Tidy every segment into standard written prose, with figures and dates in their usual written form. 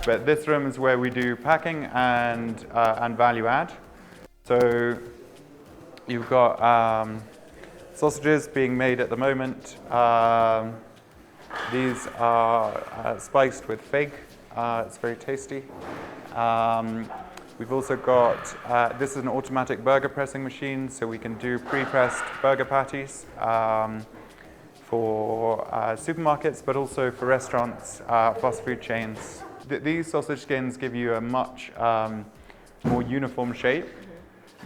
but this room is where we do packing and value add. So you've got sausages being made at the moment. These are spiced with fig. It's very tasty. We've also got, this is an automatic burger pressing machine, so we can do pre-pressed burger patties for supermarkets, but also for restaurants, fast food chains. These sausage skins give you a much more uniform shape,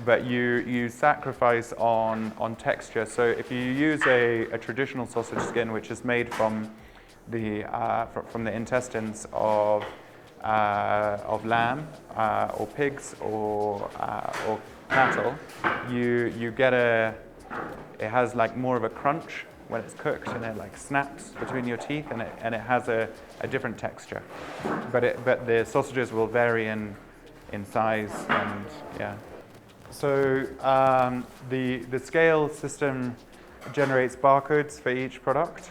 but you sacrifice on texture. So if you use a traditional sausage skin, which is made from the intestines of lamb or pigs or cattle, you get it has like more of a crunch when it's cooked, and it like snaps between your teeth, and it has a different texture. But the sausages will vary in size, and yeah. So the scale system generates barcodes for each product,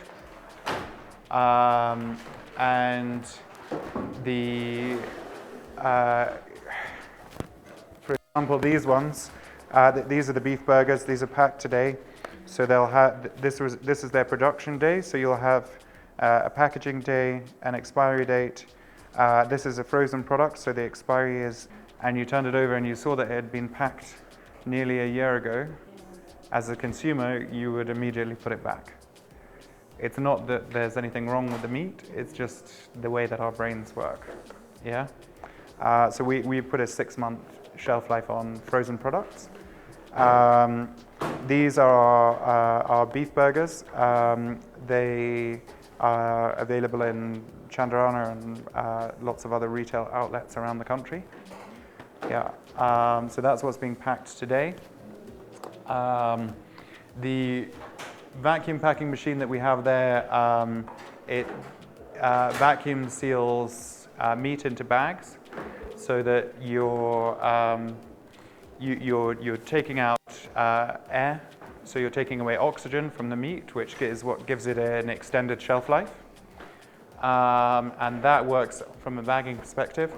and for example, these ones, these are the beef burgers. These are packed today, so they'll have this is their production day. So you'll have a packaging day, an expiry date. This is a frozen product, so the expiry is, and you turned it over and you saw that it had been packed nearly a year ago. As a consumer, you would immediately put it back. It's not that there's anything wrong with the meat, it's just the way that our brains work, yeah? So we put a 6-month shelf life on frozen products. These are our beef burgers. They are available in Chandarana and lots of other retail outlets around the country. Yeah, so that's what's being packed today. The vacuum packing machine that we have there, it vacuum seals meat into bags, so that you're taking out air, so you're taking away oxygen from the meat, which is what gives it an extended shelf life, and that works from a bagging perspective.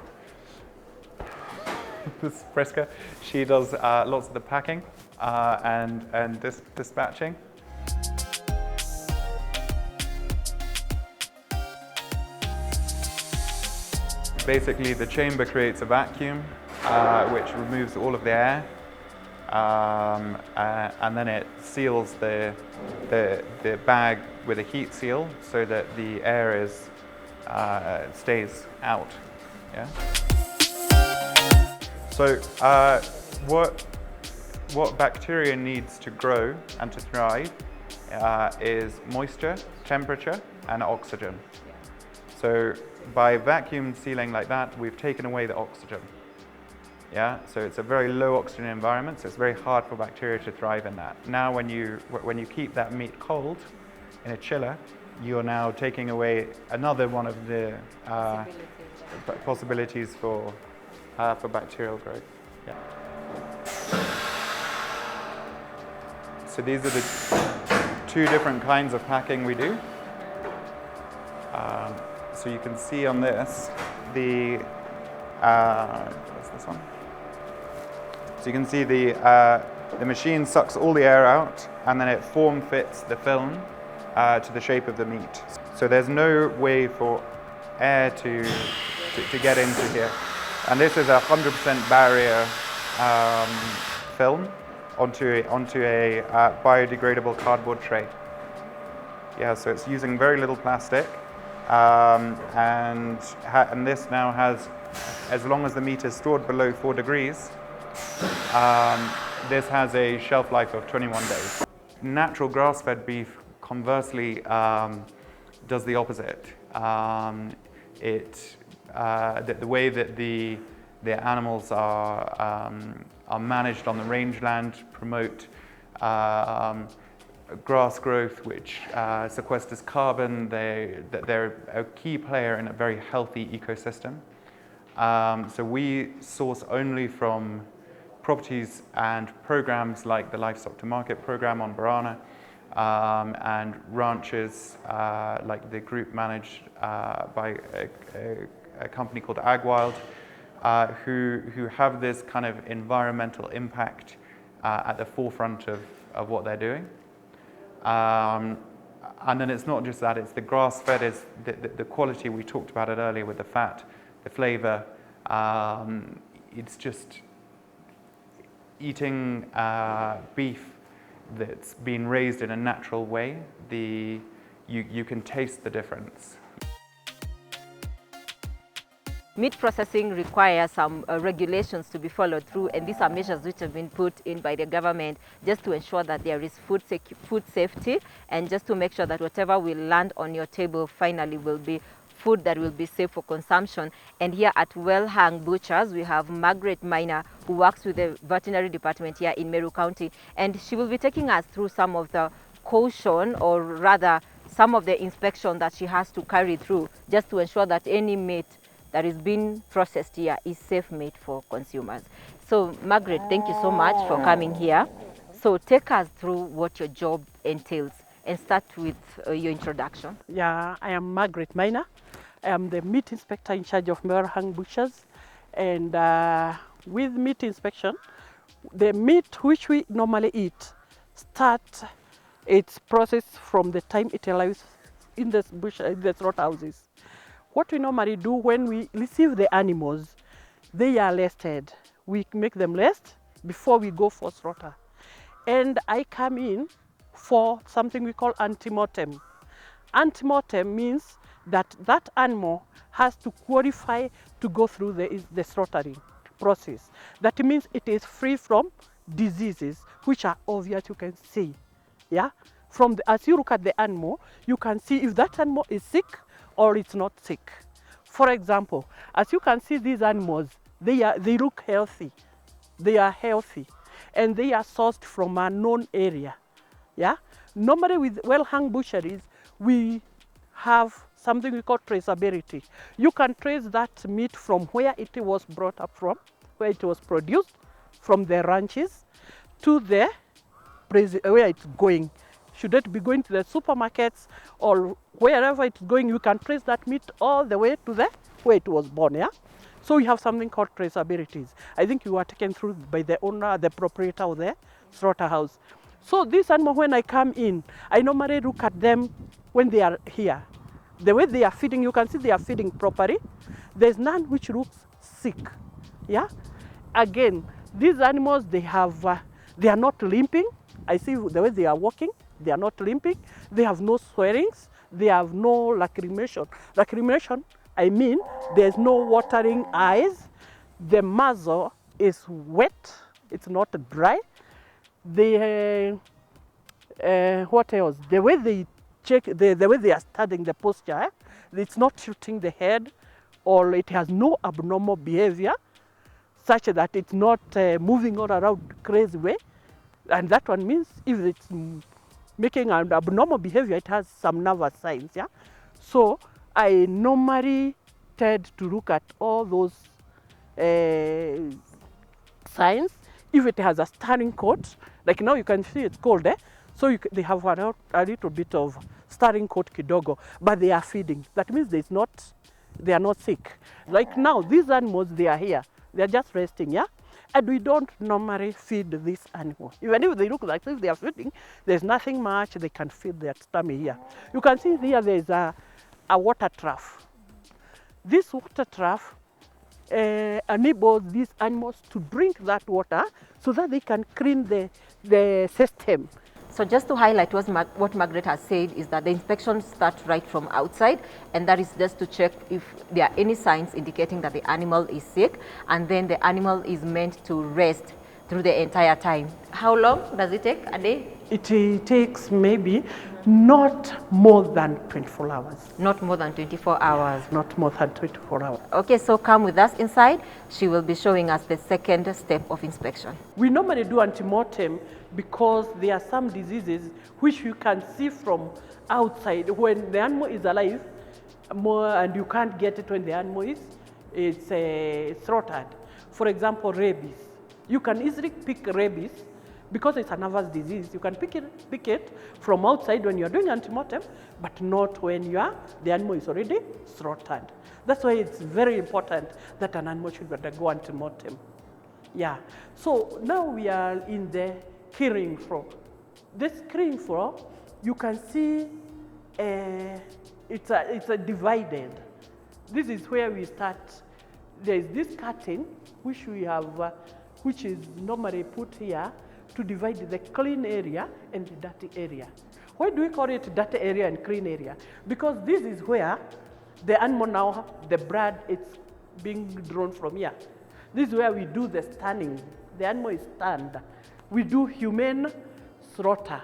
This Priska, she does lots of the packing and this dispatching. Basically, the chamber creates a vacuum which removes all of the air, and then it seals the bag with a heat seal so that the air stays out. Yeah. So what bacteria needs to grow and to thrive is moisture, temperature, and oxygen. So by vacuum sealing like that, we've taken away the oxygen. Yeah, so it's a very low oxygen environment, so it's very hard for bacteria to thrive in that. Now when you keep that meat cold in a chiller, you're now taking away another one of the possibilities for bacterial growth. Yeah. So these are the 2 different kinds of packing we do. So you can see on this, what's this one? So you can see the machine sucks all the air out, and then it form fits the film to the shape of the meat. So there's no way for air to get into here. And this is a 100% barrier film onto a biodegradable cardboard tray. Yeah, so it's using very little plastic, and this now has, as long as the meat is stored below 4 degrees, this has a shelf life of 21 days. Natural grass-fed beef, conversely, does the opposite. The way that the animals are managed on the rangeland promote grass growth, which sequesters carbon. They're a key player in a very healthy ecosystem. So we source only from properties and programs like the Livestock to Market program on Barana, and ranches like the group managed by a company called AgWild, who have this kind of environmental impact at the forefront of what they're doing. And then it's not just that, it's the grass-fed, is the quality, we talked about it earlier with the fat, the flavor. It's just eating beef that's been raised in a natural way, you can taste the difference. Meat processing requires some regulations to be followed through, and these are measures which have been put in by the government just to ensure that there is food safety, and just to make sure that whatever will land on your table finally will be food that will be safe for consumption. And here at Well-Hung Butchers, we have Margaret Miner, who works with the veterinary department here in Meru County, and she will be taking us through some of the caution, or rather some of the inspection that she has to carry through, just to ensure that any meat that is being processed here is safe meat for consumers. So Margaret, thank you so much for coming here. So take us through what your job entails, and start with your introduction. Yeah, I am Margaret Miner. I am the meat inspector in charge of Well-Hung Butchers. And with meat inspection, the meat which we normally eat starts its process from the time it arrives in the slaughterhouses. What we normally do when we receive the animals, they are rested. We make them rest before we go for slaughter. And I come in for something we call antemortem. Antemortem means that that animal has to qualify to go through the slaughtering process. That means it is free from diseases, which are obvious, you can see. Yeah? As you look at the animal, you can see if that animal is sick or it's not sick. For example, as you can see, these animals, they look healthy. They are healthy, and they are sourced from a known area. Yeah. Normally, with Well-Hung Butcheries, we have something we call traceability. You can trace that meat from where it was brought up from, where it was produced, from the ranches, to the where it's going. Should it be going to the supermarkets or wherever it's going, you can trace that meat all the way to the where it was born. Yeah. So we have something called traceabilities. I think you are taken through by the owner, the proprietor of the slaughterhouse. So this animal, when I come in, I normally look at them when they are here. The way they are feeding, you can see they are feeding properly. There's none which looks sick. Yeah. Again, these animals, they are not limping. I see the way they are walking. They are not limping. They have no swellings. They have no lacrimation. Lacrimation, I mean, there's no watering eyes. The muzzle is wet. It's not dry. What else? The way they check, the way they are studying the posture, it's not tilting the head, or it has no abnormal behavior, such that it's not moving all around crazy way. And that one means if it's making an abnormal behavior, it has some nervous signs. Yeah. So I normally tend to look at all those signs. If it has a starting coat, like now you can see it's cold, so they have a little bit of starting coat kidogo, but they are feeding. That means they are not sick. Like now, these animals, they are here. They are just resting, yeah? And we don't normally feed this animal. Even if they look like if they are feeding, there's nothing much they can feed their stomach here. You can see here there's a water trough. This water trough enables these animals to drink that water so that they can clean the system. So just to highlight what Margaret has said is that the inspections start right from outside, and that is just to check if there are any signs indicating that the animal is sick, and then the animal is meant to rest through the entire time. How long does it take a day? It takes maybe not more than 24 hours. Not more than 24 hours. Not more than 24 hours. Okay, so come with us inside. She will be showing us the second step of inspection. We normally do antemortem because there are some diseases which you can see from outside when the animal is alive, and you can't get it when the animal is slaughtered. For example, rabies. You can easily pick rabies because it's a nervous disease. You can pick it from outside when you're doing antemortem, but not when the animal is already slaughtered. That's why it's very important that an animal should undergo antemortem. Yeah. So now we are in the killing floor. This killing floor, you can see it's a divided. This is where we start. There is this curtain which we have, which is normally put here to divide the clean area and the dirty area. Why do we call it dirty area and clean area? Because this is where the animal now, the blood is being drawn from here. This is where we do the stunning. The animal is stunned. We do humane slaughter.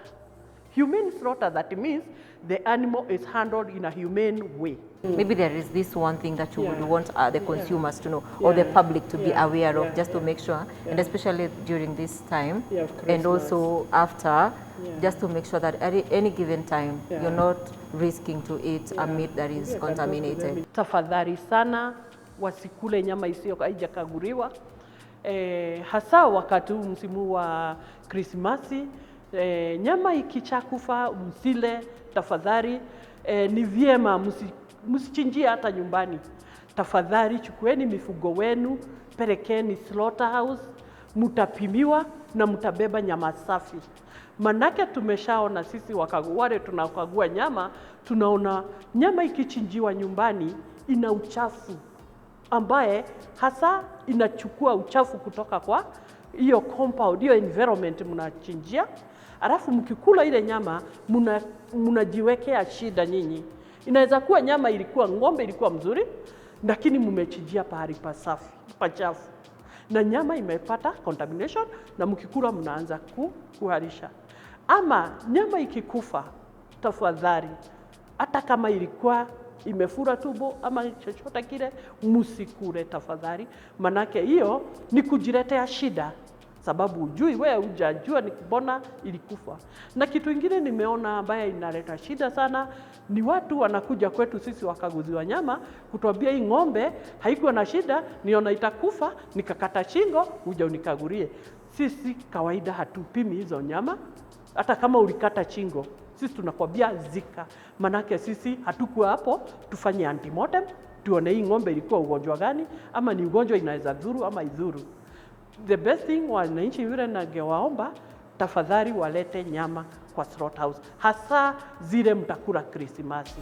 Humane slaughter, that means the animal is handled in a humane way. Maybe there is this one thing that you would want the consumers to know, or the public to be aware of, just to make sure, and especially during this time, and also after, just to make sure that at any given time, you're not risking to eat a meat that is contaminated. Tafadhali sana wasikule nyama isiyo haijakaguriwa, hasa wakati msimu wa Krismasi. Nyama ikichakufa msile tafadhali. Ni vyema msichinjie hata nyumbani. Tafadhali chukueni mifugo wenu, pelekeni Slaughterhouse, mutapimiwa na mutabeba nyama safi. Manake tumeshaona sisi wale tunakagua nyama, tunaona nyama ikichinjiwa nyumbani ina uchafu, ambaye hasa inachukua uchafu kutoka kwa hiyo compound, hiyo environment mnachinjia. Alafu mkikula ile nyama mnajiwekea shida nyinyi. Inaweza kuwa nyama ilikuwa ng'ombe ilikuwa mzuri, lakini mmechinjia pahali pachafu. Na nyama imepata contamination na mkikula mnaanza kuharisha. Ama nyama ikikufa, tafadhali, hata kama ilikuwa imefura tumbo ama chochote kile, msikule tafadhali. Manake hiyo ni kujiletea shida, sababu hujui, wewe hujajua ni mbona ilikufa. Na kitu kingine nimeona ambaye inaleta shida sana ni watu wanakuja kwetu sisi wakaguzi wa nyama kutuambia hii ng'ombe haikuwa na shida, niona itakufa, nikakata shingo, uja unikagurie. Sisi kawaida hatupimi hizo nyama. Hata kama ulikata shingo, sisi tunakwambia zika. Manake sisi hatukuwa hapo tufanye antemortem, tuone hii ng'ombe ilikuwa ugonjwa gani, ama ni ugonjwa inaweza dhuru ama idhuru. The best thing wananchi yule nagewaomba, tafadhali walete nyama kwa Slaughterhouse, hasa zile mtakula Krismasi.